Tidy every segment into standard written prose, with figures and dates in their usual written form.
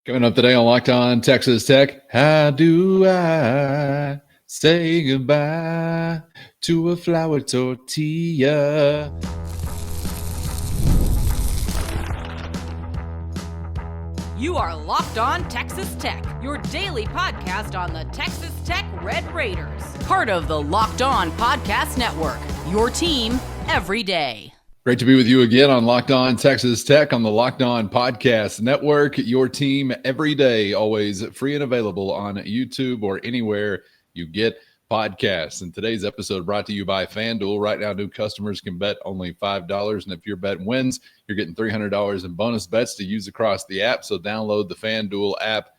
Coming up today on Locked On Texas Tech, how do I say goodbye to a flour tortilla? You are Locked On Texas Tech, your daily podcast on the Texas Tech Red Raiders. Part of the Locked On Podcast Network, your team every day. Great to be with you again on Locked On Texas Tech on the Locked On Podcast Network, your team every day, always free and available on YouTube or anywhere you get podcasts. And today's episode brought to you by FanDuel. Right now, new customers can bet only $5, and if your bet wins, you're getting $300 in bonus bets to use across the app. So download the FanDuel app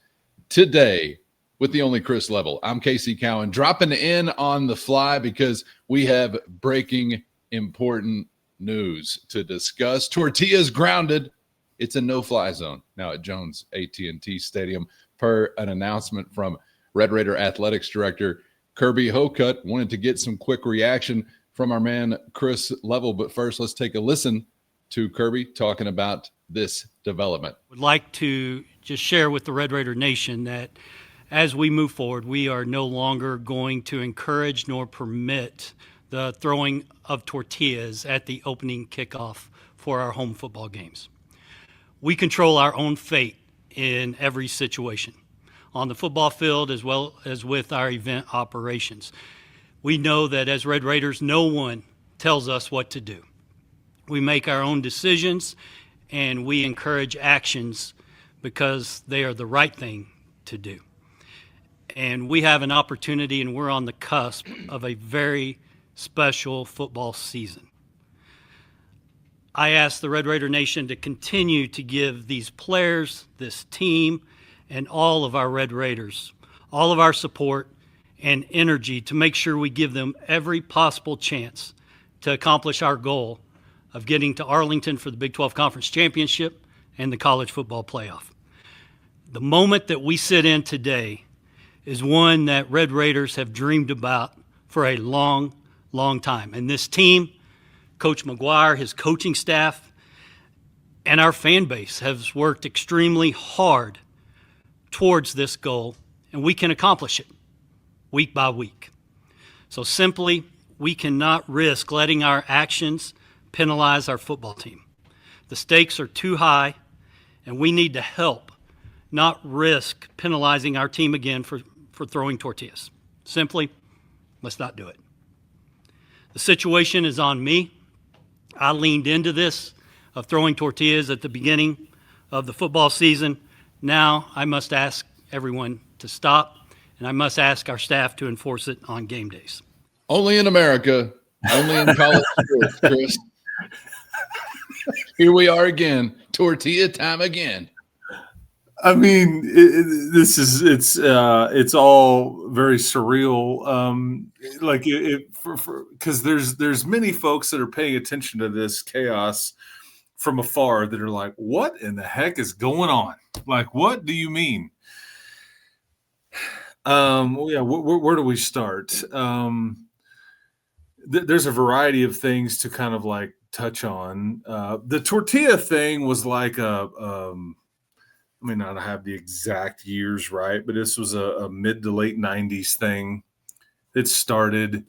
today with the only Chris Level. I'm Casey Cowan, dropping in on the fly because we have breaking important news to discuss. Tortillas grounded. It's a no-fly zone now at Jones AT&T Stadium per an announcement from Red Raider Athletics Director Kirby Hocutt. Wanted to get some quick reaction from our man Chris Level, but first let's take a listen to Kirby talking about this development. Would like to just share with the Red Raider Nation that as we move forward, we are no longer going to encourage nor permit the throwing of tortillas at the opening kickoff for our home football games. We control our own fate in every situation, on the football field as well as with our event operations. We know that as Red Raiders, no one tells us what to do. We make our own decisions and we encourage actions because they are the right thing to do. And we have an opportunity, and we're on the cusp of a very special football season. I ask the Red Raider Nation to continue to give these players, this team, and all of our Red Raiders all of our support and energy to make sure we give them every possible chance to accomplish our goal of getting to Arlington for the Big 12 Conference Championship and the College Football Playoff. The moment that we sit in today is one that Red Raiders have dreamed about for a long time. And this team, Coach McGuire, his coaching staff, and our fan base has worked extremely hard towards this goal, and we can accomplish it week by week. So simply, we cannot risk letting our actions penalize our football team. The stakes are too high, and we need to help, not risk penalizing our team again for throwing tortillas. Simply, let's not do it. The situation is on me. I leaned into this of throwing tortillas at the beginning of the football season. Now I must ask everyone to stop, and I must ask our staff to enforce it on game days. Only in America, only in college sports, Chris. Here we are again, tortilla time again. I mean, it's all very surreal. Because there's many folks that are paying attention to this chaos from afar that are like, what in the heck is going on? Like, what do you mean? Where do we start? There's a variety of things to kind of like touch on. The tortilla thing was like I may not have the exact years right, but this was a mid to late 90s thing that started.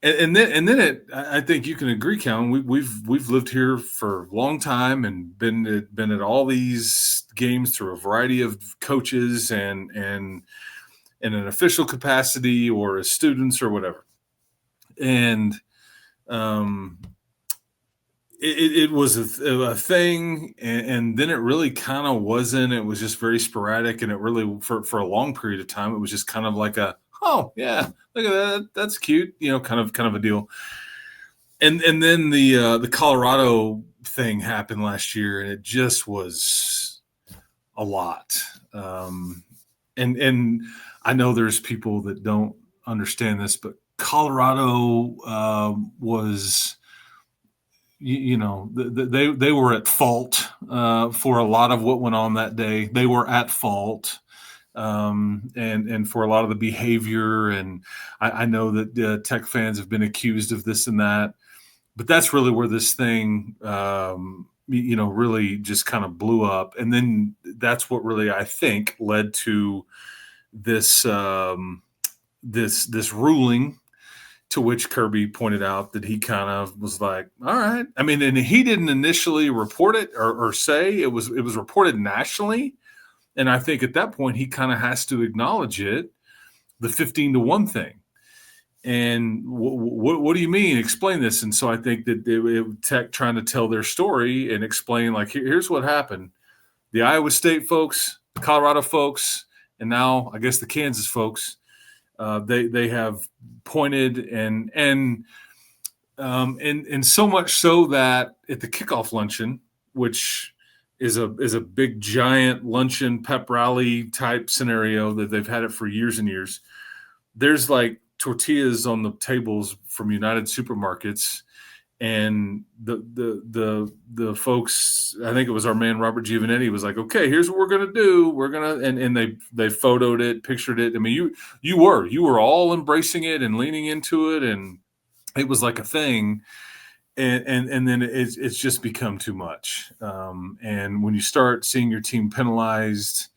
And then I think you can agree, Calvin, we've lived here for a long time and been at all these games through a variety of coaches and in an official capacity or as students or whatever. And it was a thing, and then it really kind of wasn't. It was just very sporadic, and it really for a long period of time, it was just kind of like oh yeah, look at that, that's cute, kind of a deal. And then the Colorado thing happened last year, and it just was a lot. And I know there's people that don't understand this, but Colorado was. They were at fault for a lot of what went on that day. They were at fault, and for a lot of the behavior. And I know that Tech fans have been accused of this and that, but that's really where this thing, really just kind of blew up. And then that's what really, I think, led to this this ruling, to which Kirby pointed out that he kind of was like, all right. I mean, and he didn't initially report it or say it was reported nationally. And I think at that point, he kind of has to acknowledge it, the 15-1 thing. And what do you mean? Explain this. And so I think that Tech trying to tell their story and explain, like, here's what happened. The Iowa State folks, the Colorado folks, and now I guess the Kansas folks, they have pointed and so much so that at the kickoff luncheon, which is a big giant luncheon pep rally type scenario that they've had it for years and years, there's like tortillas on the tables from United Supermarkets, and the folks, I think it was our man Robert Giovanetti, was like, okay, here's what we're gonna do. We're gonna and they photoed it, pictured it. I mean, you were all embracing it and leaning into it, and it was like a thing. And then it's just become too much. And when you start seeing your team penalized,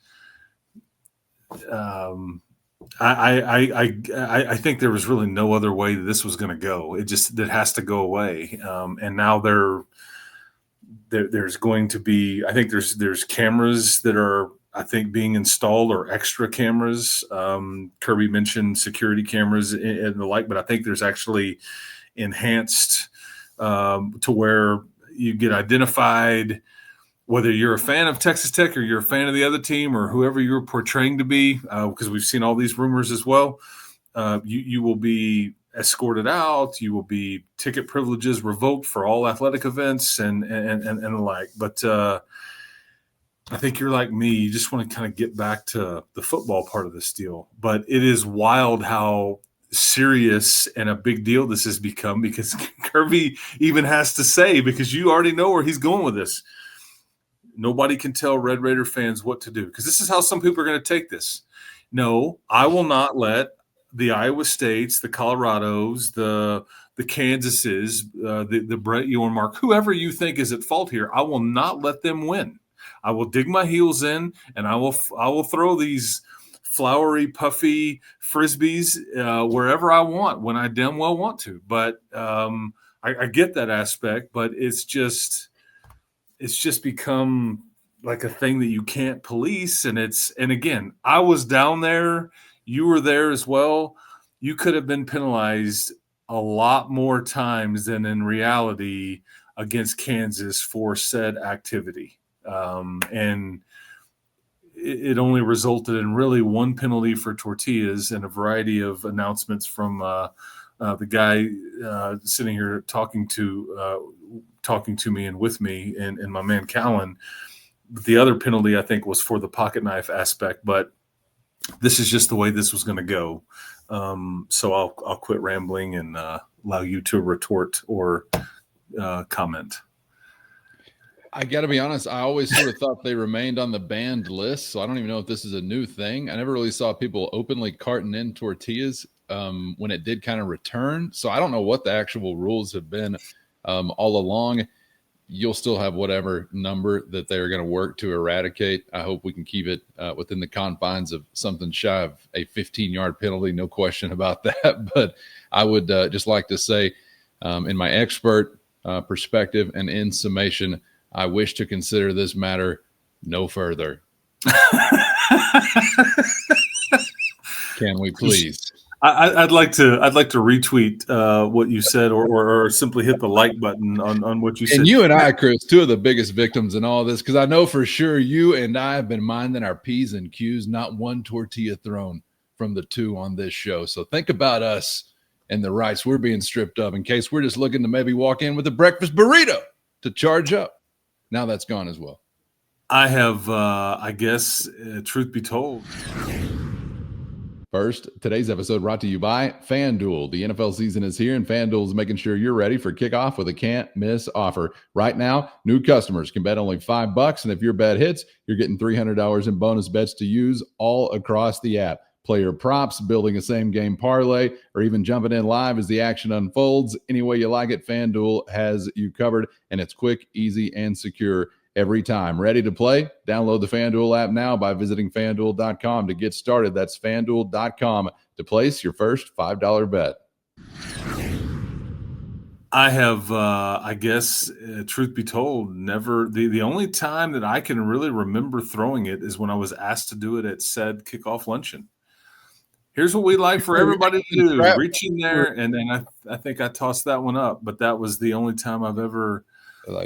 I think there was really no other way that this was going to go. That has to go away. And now there's going to be, I think there's cameras that are, I think, being installed, or extra cameras. Kirby mentioned security cameras and the like, but I think there's actually enhanced to where you get identified, whether you're a fan of Texas Tech or you're a fan of the other team or whoever you're portraying to be, because we've seen all these rumors as well. You will be escorted out. You will be ticket privileges revoked for all athletic events and the like. But I think you're like me. You just want to kind of get back to the football part of this deal. But it is wild how serious and a big deal this has become, because Kirby even has to say, because you already know where he's going with this, nobody can tell Red Raider fans what to do, because this is how some people are going to take this. No, I will not let the Iowa States, the Colorados, the Kansases, the Brett Yormark, whoever you think is at fault here, I will not let them win. I will dig my heels in, and I will throw these flowery, puffy frisbees wherever I want, when I damn well want to. But I get that aspect, but it's just become like a thing that you can't police. And again, I was down there, you were there as well. You could have been penalized a lot more times than in reality against Kansas for said activity. And it only resulted in really one penalty for Tortillas and a variety of announcements from the guy sitting here talking to me and with me, and my man Callan. The other penalty, I think, was for the pocket knife aspect, but this is just the way this was going to go. So I'll quit rambling and allow you to retort or comment. I got to be honest, I always sort of thought they remained on the banned list, so I don't even know if this is a new thing. I never really saw people openly carting in tortillas when it did kind of return. So I don't know what the actual rules have been all along. You'll still have whatever number that they're going to work to eradicate. I hope we can keep it within the confines of something shy of a 15-yard penalty, no question about that. But I would just like to say, in my expert perspective and in summation, I wish to consider this matter no further. Can we please? I'd like to retweet what you said, or simply hit the like button on what you said. And you and I, Chris, two of the biggest victims in all this, because I know for sure you and I have been minding our P's and Q's, not one tortilla thrown from the two on this show. So think about us and the rights we're being stripped of in case we're just looking to maybe walk in with a breakfast burrito to charge up. Now that's gone as well. I have, I guess, truth be told. First, today's episode brought to you by FanDuel. The NFL season is here, and FanDuel is making sure you're ready for kickoff with a can't-miss offer. Right now, new customers can bet only $5, and if your bet hits, you're getting $300 in bonus bets to use all across the app. player props, building a same game parlay, or even jumping in live as the action unfolds. Any way you like it, FanDuel has you covered, and it's quick, easy, and secure every time. Ready to play? Download the FanDuel app now by visiting FanDuel.com to get started. That's FanDuel.com to place your first $5 bet. I have, I guess, truth be told, never. The only time that I can really remember throwing it is when I was asked to do it at said kickoff luncheon. Here's what we'd like for everybody to do: reach in there, and then I think I tossed that one up. But that was the only time I've ever.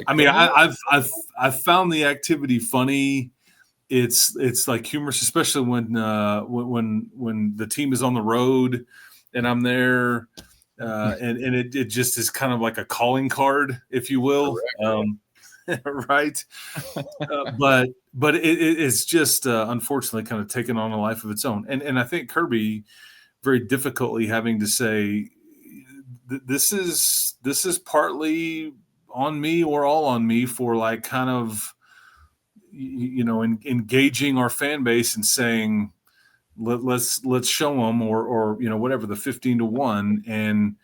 I mean, I've found the activity funny. It's like humorous, especially when the team is on the road and I'm there. And it just is kind of like a calling card, if you will. Right. But it's just unfortunately kind of taken on a life of its own. And I think Kirby very difficultly having to say this is partly on me or all on me for like kind of, engaging our fan base and saying, let's show them or whatever, the 15-1. And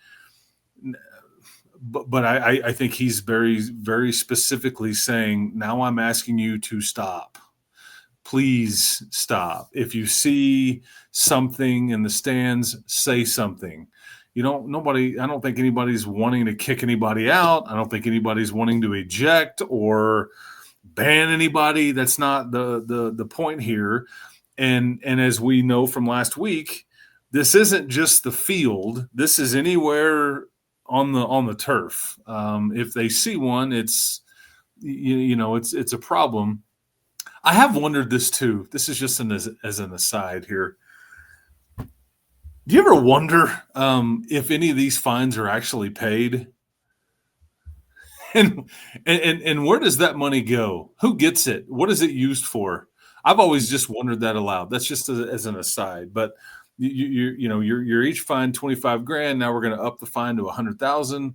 but I think he's very, very specifically saying, now I'm asking you to stop. Please stop. If you see something in the stands, say something. I don't think anybody's wanting to kick anybody out. I don't think anybody's wanting to eject or ban anybody. That's not the point here. And as we know from last week, this isn't just the field. This is anywhere on the turf. If they see one, it's it's a problem. I have wondered this too. This is just as an aside here. Do you ever wonder if any of these fines are actually paid? And where does that money go? Who gets it? What is it used for? I've always just wondered that aloud. That's just as an aside. But you're each fined $25,000. Now we're going to up the fine to $100,000.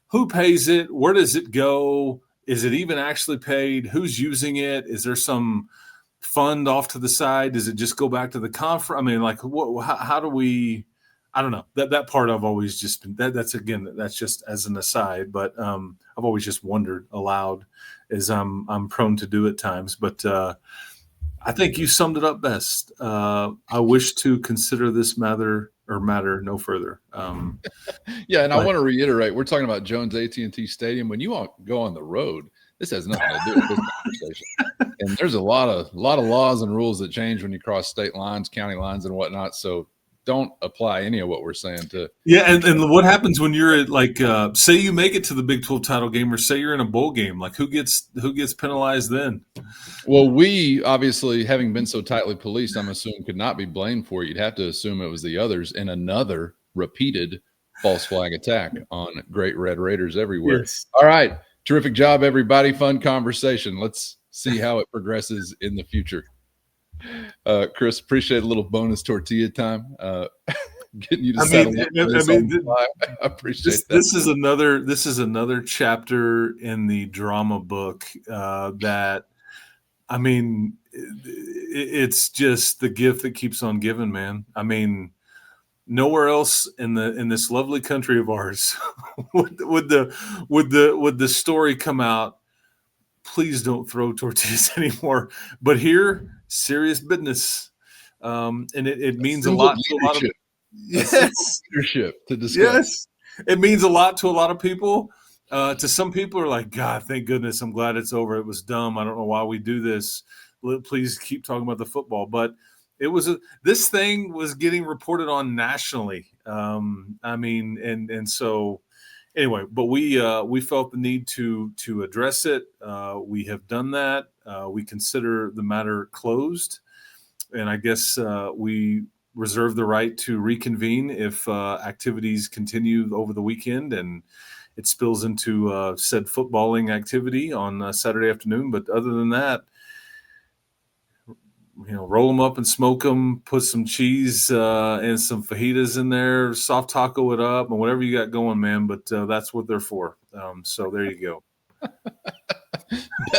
Who pays it? Where does it go? Is it even actually paid? Who's using it? Is there some fund off to the side? Does it just go back to the conference? I mean, like, how do we? I don't know. That part I've always just been. That's just as an aside. But I've always just wondered aloud, as I'm prone to do at times. But I think you summed it up best. I wish to consider this matter no further. Yeah, and I want to reiterate, we're talking about Jones AT&T Stadium. When you all go on the road, this has nothing to do with this conversation. And there's a lot of laws and rules that change when you cross state lines, county lines, and whatnot. So don't apply any of what we're saying to. Yeah, and what happens when you're at, like, say you make it to the Big 12 title game, or say you're in a bowl game? Like, who gets penalized then? Well, we obviously, having been so tightly policed, I'm assuming could not be blamed for it. You'd have to assume it was the others in another repeated false flag attack on great Red Raiders everywhere. Yes. All right. Terrific job, everybody. Fun conversation. Let's see how it progresses in the future. Chris, appreciate a little bonus tortilla time. Getting you to settle up. I appreciate that. This is another chapter in the drama book that, I mean, it's just the gift that keeps on giving, man. I mean, nowhere else in this lovely country of ours would the story come out, please don't throw tortillas anymore. But here, serious business. And it means a lot to a lot of leadership to discuss. Yes, it means a lot to a lot of people. To some people are like, God, thank goodness, I'm glad it's over. It was dumb. I don't know why we do this. Please keep talking about the football. But this thing was getting reported on nationally. So anyway, but we felt the need to address it. We have done that. We consider the matter closed, and I guess we reserve the right to reconvene if activities continue over the weekend and it spills into said footballing activity on Saturday afternoon. But other than that, roll them up and smoke them, put some cheese and some fajitas in there, soft taco it up, and whatever you got going, man. But that's what they're for. So there you go.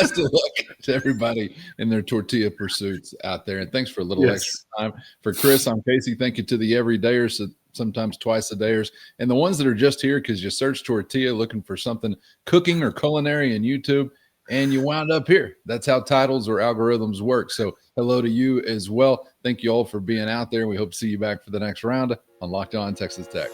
Best of luck to everybody in their tortilla pursuits out there. And thanks for a little extra time. For Chris, I'm Casey. Thank you to the everydayers, sometimes twice a dayers, and the ones that are just here because you search tortilla looking for something cooking or culinary in YouTube, and you wound up here. That's how titles or algorithms work. So hello to you as well. Thank you all for being out there. We hope to see you back for the next round on Locked On Texas Tech.